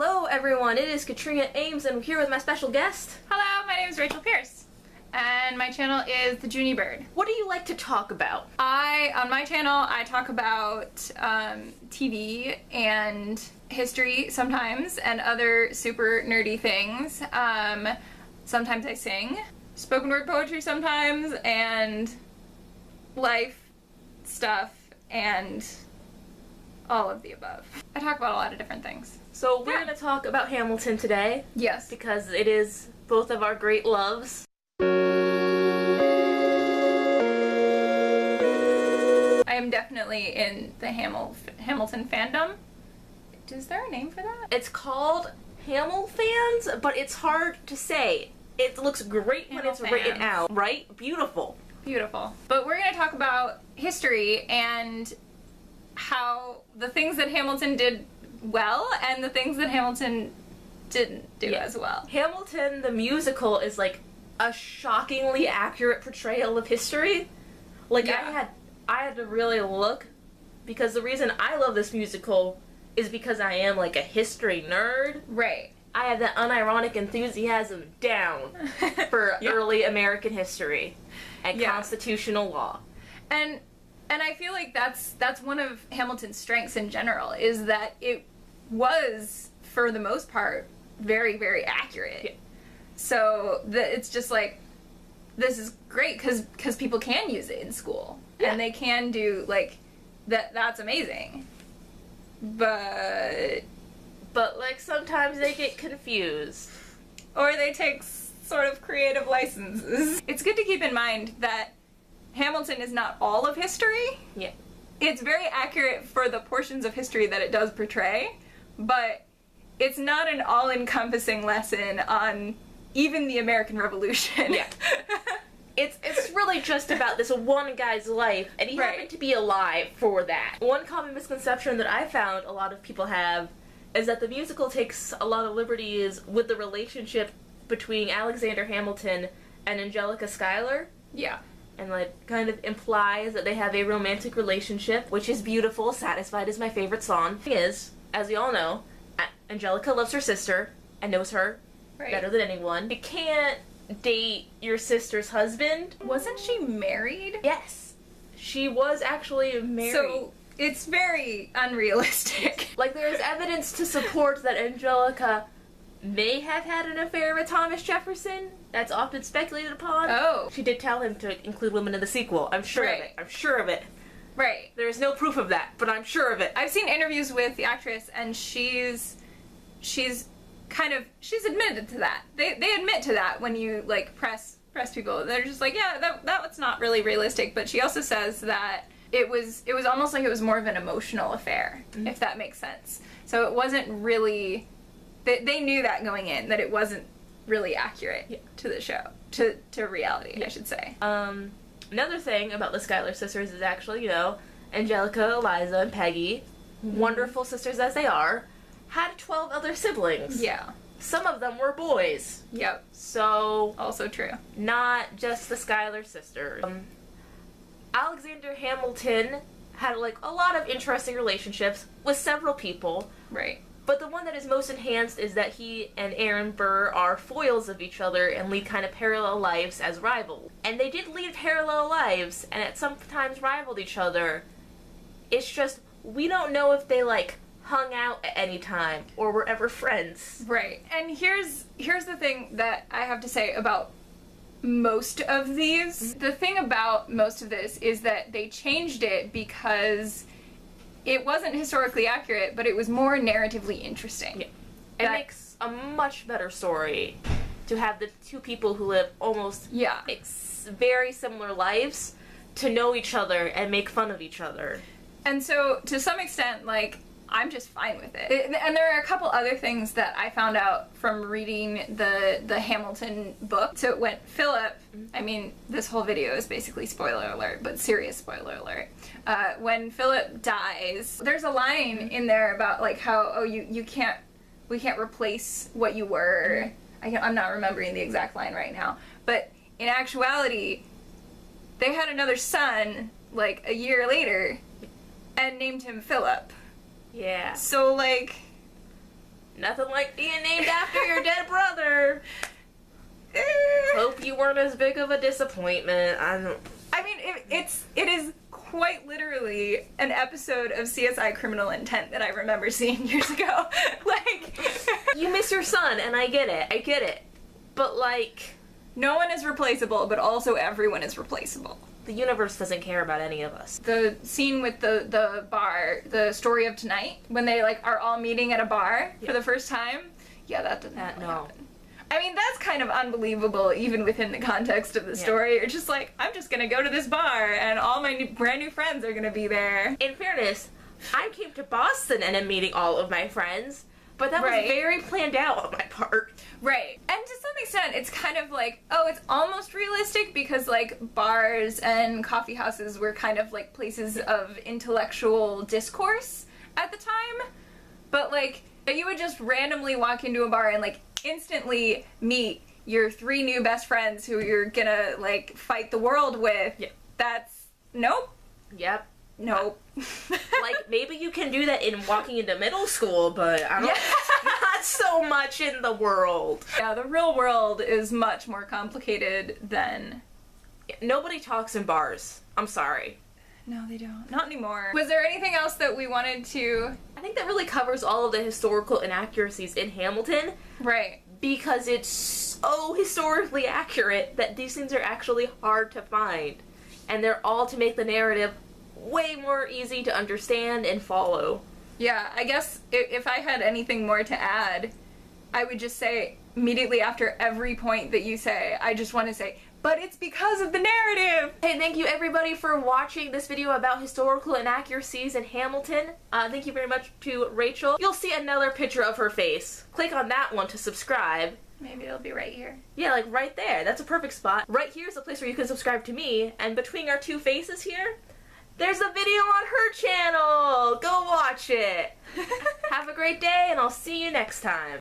Hello everyone, it is Katrina Ames and I'm here with my special guest. Hello, my name is Rachel Pierce, and my channel is The Junie Bird. What do you like to talk about? On my channel, I talk about TV and history sometimes, and other super nerdy things. Sometimes I sing, spoken word poetry sometimes, and life stuff, and all of the above. I talk about a lot of different things. So we're going to talk about Hamilton today. Yes. Because it is both of our great loves. I am definitely in the Hamilton fandom. Is there a name for that? It's called Hamilfans, but it's hard to say. It looks great when it's written out, right? Beautiful. Beautiful. But we're going to talk about history and how the things that Hamilton did well and the things that Hamilton didn't do as well. Hamilton, the musical, is like a shockingly accurate portrayal of history. Like, I had to really look, because the reason I love this musical is because I am like a history nerd. Right. I have that unironic enthusiasm down for early American history and constitutional law. And I feel like that's one of Hamilton's strengths in general, is that it was, for the most part, very, very accurate. Yeah. So it's just like, this is great because people can use it in school. Yeah. And they can do, like, that's amazing. But like, sometimes they get confused. Or they take sort of creative licenses. It's good to keep in mind that Hamilton is not all of history. Yeah. It's very accurate for the portions of history that it does portray, but it's not an all-encompassing lesson on even the American Revolution. Yeah. It's really just about this one guy's life, and he happened to be alive for that. One common misconception that I found a lot of people have is that the musical takes a lot of liberties with the relationship between Alexander Hamilton and Angelica Schuyler. Yeah. And, like, kind of implies that they have a romantic relationship, which is beautiful. Satisfied is my favorite song. The thing is, as we all know, Angelica loves her sister and knows her better than anyone. You can't date your sister's husband. Wasn't she married? Yes. She was actually married. So it's very unrealistic. Like, there's evidence to support that Angelica may have had an affair with Thomas Jefferson. That's often speculated upon. Oh. She did tell him to include women in the sequel. I'm sure of it. I'm sure of it. Right. There is no proof of that, but I'm sure of it. I've seen interviews with the actress, and she's admitted to that. They admit to that when you, like, press people. They're just like, yeah, that's not really realistic. But she also says that it was almost like it was more of an emotional affair, if that makes sense. So it wasn't really. They knew that going in, that it wasn't really accurate to the show, to reality, I should say. Another thing about the Schuyler sisters is actually, Angelica, Eliza, and Peggy, wonderful sisters as they are, had 12 other siblings. Yeah. Some of them were boys. Yep. So, also true. Not just the Schuyler sisters. Alexander Hamilton had, like, a lot of interesting relationships with several people. Right. But the one that is most enhanced is that he and Aaron Burr are foils of each other and lead kind of parallel lives as rivals. And they did lead parallel lives, and at sometimes rivaled each other. It's just, we don't know if they, like, hung out at any time or were ever friends. Right. And here's the thing that I have to say about most of these. The thing about most of this is that they changed it because it wasn't historically accurate, but it was more narratively interesting. Yeah. It makes a much better story to have the two people who live almost very similar lives to know each other and make fun of each other. And so, to some extent, like, I'm just fine with it. And there are a couple other things that I found out from reading the Hamilton book. So when Philip, I mean, this whole video is basically spoiler alert, but serious spoiler alert. When Philip dies, there's a line in there about, like, how, we can't replace what you were. I'm not remembering the exact line right now. But in actuality, they had another son, like, a year later, and named him Philip. Yeah. So, like, Nothing like being named after your dead brother. Hope you weren't as big of a disappointment. I mean, it is quite literally an episode of CSI Criminal Intent that I remember seeing years ago. Like, you miss your son, and I get it. But, like, no one is replaceable, but also everyone is replaceable. the universe doesn't care about any of us. The scene with the bar, the story of tonight, when they, like, are all meeting at a bar for the first time. Yeah, that doesn't really happen. I mean, that's kind of unbelievable, even within the context of the story. You're just like, I'm just gonna go to this bar, and all my brand new friends are gonna be there. In fairness, I came to Boston and am meeting all of my friends, but that was very planned out on my part. Right. And to some extent, it's kind of like, oh, it's almost realistic because, like, bars and coffee houses were kind of, like, places of intellectual discourse at the time. But, like, you would just randomly walk into a bar and, like, instantly meet your 3 new best friends who you're gonna, like, fight the world with. Yeah. That's... Nope. Yep. Nope. Like, maybe you can do that in walking into middle school, but I don't not so much in the world. Yeah, the real world is much more complicated than... Nobody talks in bars. I'm sorry. No, they don't. Not anymore. Was there anything else that we wanted to... I think that really covers all of the historical inaccuracies in Hamilton. Right. Because it's so historically accurate that these things are actually hard to find. And they're all to make the narrative way more easy to understand and follow. Yeah, I guess if I had anything more to add, I would just say, immediately after every point that you say, I just want to say, but it's because of the narrative! Hey, thank you everybody for watching this video about historical inaccuracies in Hamilton. Thank you very much to Rachel. You'll see another picture of her face. Click on that one to subscribe. Maybe it'll be right here. Yeah, like right there. That's a perfect spot. Right here is a place where you can subscribe to me, and between our 2 faces here, there's a video on her channel! Go watch it! Have a great day, and I'll see you next time.